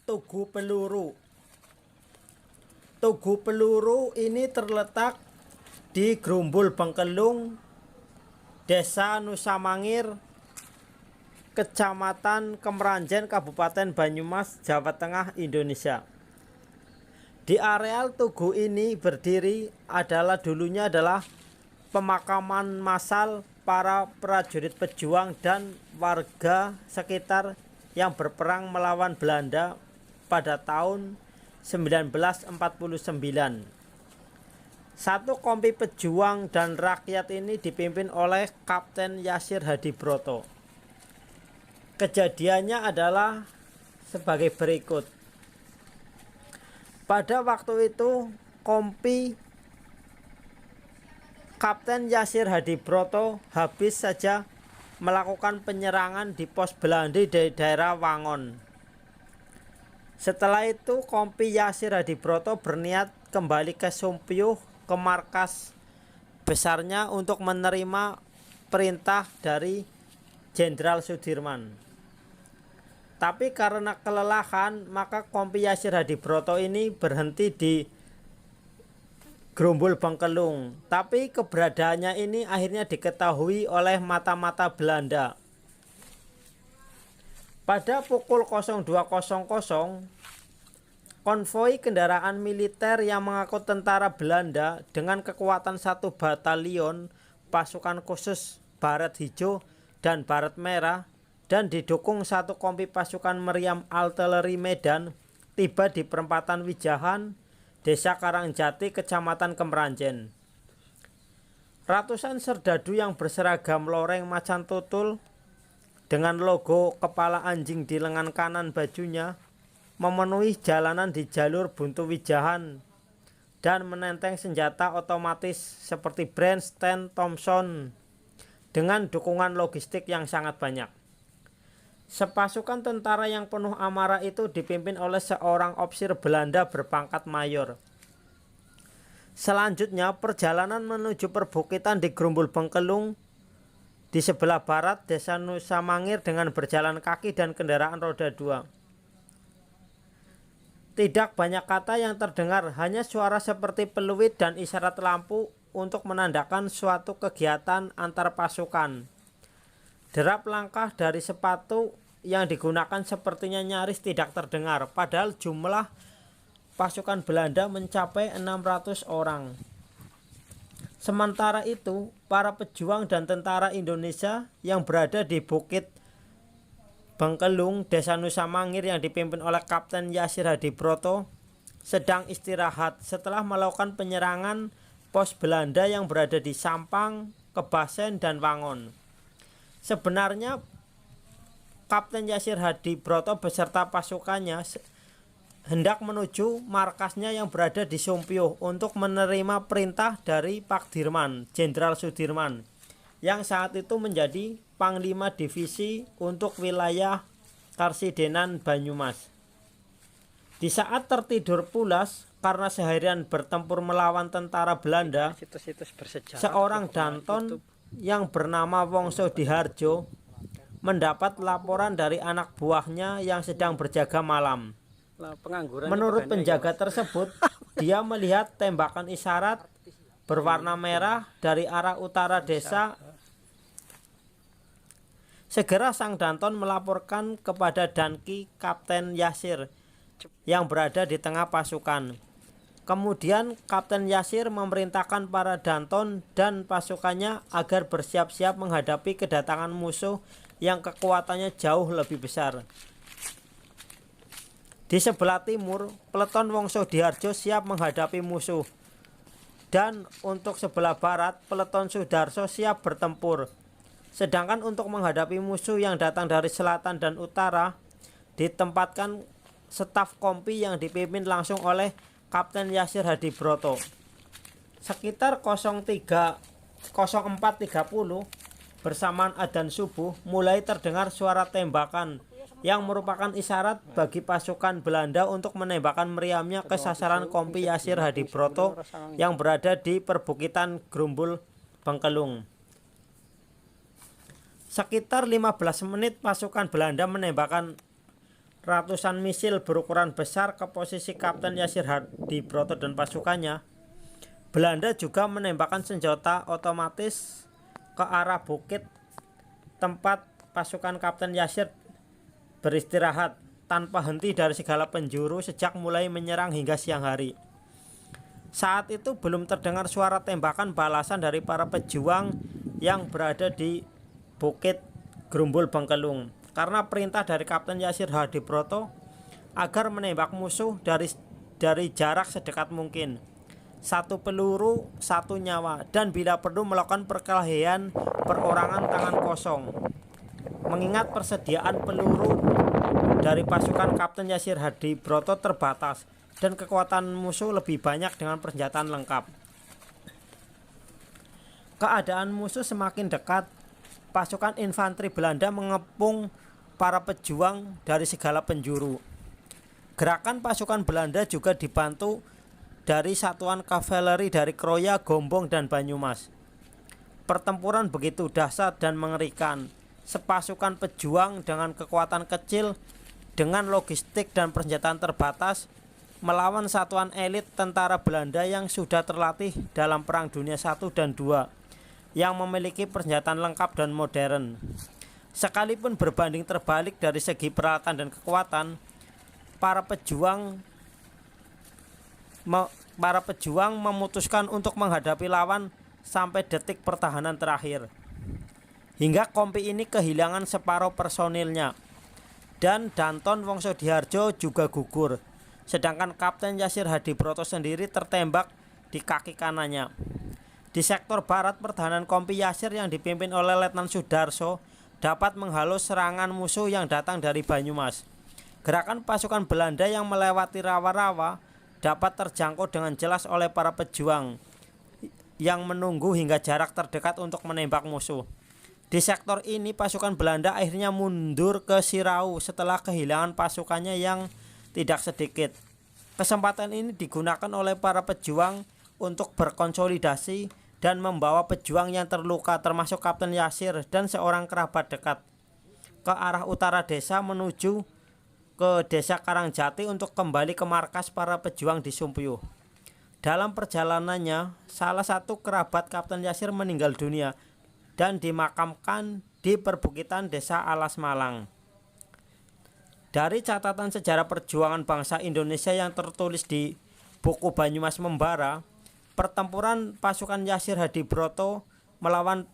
Tugu Peluru. Tugu Peluru ini terletak di Grumbul Bengkelung, Desa Nusamangir, Kecamatan Kemeranjen, Kabupaten Banyumas, Jawa Tengah, Indonesia. Di areal tugu ini berdiri dulunya adalah pemakaman massal para prajurit pejuang dan warga sekitar yang berperang melawan Belanda pada tahun 1949. Satu kompi pejuang dan rakyat ini dipimpin oleh Kapten Yasir Hadibroto. Kejadiannya adalah sebagai berikut. Pada waktu itu, kompi Kapten Yasir Hadibroto habis saja melakukan penyerangan di pos Belanda di daerah Wangon. Setelah itu, kompi Yasir Hadibroto berniat kembali ke Sumpiyuh, ke markas besarnya untuk menerima perintah dari Jenderal Sudirman. Tapi karena kelelahan, maka kompi Yasir Hadibroto ini berhenti di Grumbul Bengkelung. Tapi keberadaannya ini akhirnya diketahui oleh mata-mata Belanda. Pada pukul 02.00, konvoi kendaraan militer yang mengangkut tentara Belanda dengan kekuatan 1 batalion pasukan khusus Baret Hijau dan Baret Merah dan didukung 1 kompi pasukan meriam artileri Medan tiba di perempatan Wijahan, Desa Karangjati, Kecamatan Kemeranjen. Ratusan serdadu yang berseragam loreng macan tutul dengan logo kepala anjing di lengan kanan bajunya memenuhi jalanan di jalur buntu Wijahan dan menenteng senjata otomatis seperti Brand, Sten, Thompson dengan dukungan logistik yang sangat banyak. Sepasukan tentara yang penuh amarah itu dipimpin oleh seorang ofisir Belanda berpangkat mayor. Selanjutnya, perjalanan menuju perbukitan di Grumbul Bengkelung di sebelah barat Desa Nusamangir dengan berjalan kaki dan kendaraan roda 2. Tidak banyak kata yang terdengar, hanya suara seperti peluit dan isyarat lampu untuk menandakan suatu kegiatan antar pasukan. Derap langkah dari sepatu yang digunakan sepertinya nyaris tidak terdengar, padahal jumlah pasukan Belanda mencapai 600 orang. Sementara itu, para pejuang dan tentara Indonesia yang berada di Bukit Bengkelung, Desa Nusamangir yang dipimpin oleh Kapten Yasir Hadibroto sedang istirahat setelah melakukan penyerangan pos Belanda yang berada di Sampang, Kebasen, dan Wangon. Sebenarnya Kapten Yasir Hadibroto beserta pasukannya hendak menuju markasnya yang berada di Sumpiyuh untuk menerima perintah dari Pak Dirman, Jenderal Sudirman, yang saat itu menjadi Panglima Divisi untuk wilayah Karsidenan Banyumas. Di saat tertidur pulas karena seharian bertempur melawan tentara Belanda, seorang Danton yang bernama Wongso Diharjo mendapat laporan dari anak buahnya yang sedang berjaga malam. Menurut penjaga tersebut, dia melihat tembakan isyarat berwarna merah dari arah utara desa. Segera sang Danton melaporkan kepada Danki Kapten Yasir yang berada di tengah pasukan. Kemudian Kapten Yasir memerintahkan para Danton dan pasukannya agar bersiap-siap menghadapi kedatangan musuh yang kekuatannya jauh lebih besar. Di sebelah timur, peleton Wongso Diharjo siap menghadapi musuh. Dan untuk sebelah barat, peleton Sudarso siap bertempur. Sedangkan untuk menghadapi musuh yang datang dari selatan dan utara, ditempatkan staf kompi yang dipimpin langsung oleh Kapten Yasir Hadibroto. Sekitar 04.30 bersamaan adzan subuh, mulai terdengar suara tembakan yang merupakan isyarat bagi pasukan Belanda untuk menembakkan meriamnya ke sasaran kompi Yasir Hadibroto yang berada di perbukitan Grumbul Bengkelung. Sekitar 15 menit pasukan Belanda menembakkan ratusan misil berukuran besar ke posisi Kapten Yasir Hadibroto dan pasukannya, Belanda juga menembakkan senjata otomatis ke arah bukit tempat pasukan Kapten Yasir beristirahat tanpa henti dari segala penjuru sejak mulai menyerang hingga siang hari. Saat itu belum terdengar suara tembakan balasan dari para pejuang yang berada di Bukit Grumbul Bengkelung karena perintah dari Kapten Yasir Hadibroto agar menembak musuh dari jarak sedekat mungkin. Satu peluru, satu nyawa, dan bila perlu melakukan perkelahian perorangan tangan kosong. Mengingat persediaan peluru dari pasukan Kapten Yasir Hadibroto terbatas dan kekuatan musuh lebih banyak dengan persenjataan lengkap. Keadaan musuh semakin dekat. Pasukan infanteri Belanda mengepung para pejuang dari segala penjuru. Gerakan pasukan Belanda juga dibantu dari satuan kavaleri dari Kroya, Gombong, dan Banyumas. Pertempuran begitu dahsyat dan mengerikan. Sepasukan pejuang dengan kekuatan kecil, dengan logistik dan persenjataan terbatas, melawan satuan elit tentara Belanda yang sudah terlatih dalam Perang Dunia I dan II, yang memiliki persenjataan lengkap dan modern. Sekalipun berbanding terbalik dari segi peralatan dan kekuatan, para pejuang memutuskan untuk menghadapi lawan sampai detik pertahanan terakhir. Hingga kompi ini kehilangan separuh personilnya, dan Danton Wongsodiharjo juga gugur, sedangkan Kapten Yasir Hadibroto sendiri tertembak di kaki kanannya. Di sektor barat, pertahanan kompi Yasir yang dipimpin oleh Letnan Sudarso dapat menghalau serangan musuh yang datang dari Banyumas. Gerakan pasukan Belanda yang melewati rawa-rawa dapat terjangkau dengan jelas oleh para pejuang yang menunggu hingga jarak terdekat untuk menembak musuh. Di sektor ini, pasukan Belanda akhirnya mundur ke Sirau setelah kehilangan pasukannya yang tidak sedikit. Kesempatan ini digunakan oleh para pejuang untuk berkonsolidasi dan membawa pejuang yang terluka termasuk Kapten Yasir dan seorang kerabat dekat ke arah utara desa menuju ke desa Karangjati untuk kembali ke markas para pejuang di Sumpuyuh. Dalam perjalanannya, salah satu kerabat Kapten Yasir meninggal dunia dan dimakamkan di perbukitan desa Alas Malang. Dari catatan sejarah perjuangan bangsa Indonesia yang tertulis di buku Banyumas Membara, pertempuran pasukan Yasir Hadibroto melawan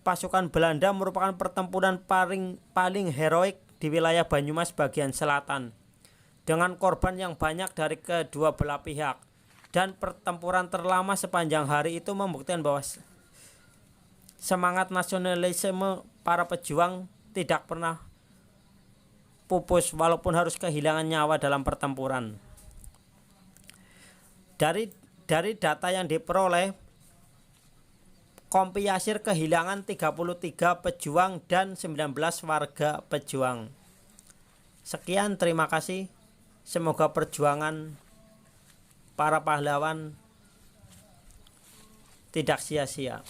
pasukan Belanda merupakan pertempuran paling heroik di wilayah Banyumas bagian selatan, dengan korban yang banyak dari kedua belah pihak, dan pertempuran terlama sepanjang hari itu membuktikan bahwa semangat nasionalisme para pejuang tidak pernah pupus walaupun harus kehilangan nyawa dalam pertempuran. Dari data yang diperoleh, kompi Yasir kehilangan 33 pejuang dan 19 warga pejuang. Sekian, terima kasih. Semoga perjuangan para pahlawan tidak sia-sia.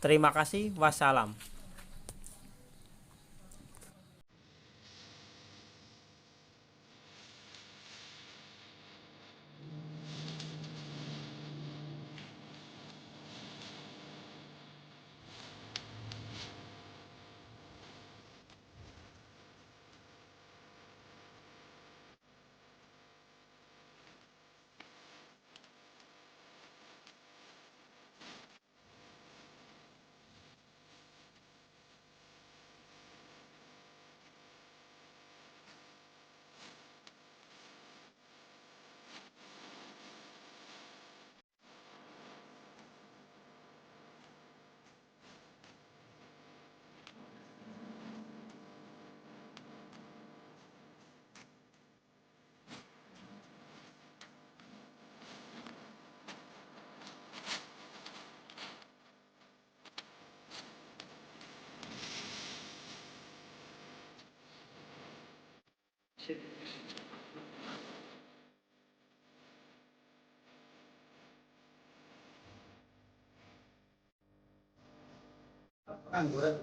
Terima kasih. Wassalam. Pengangguran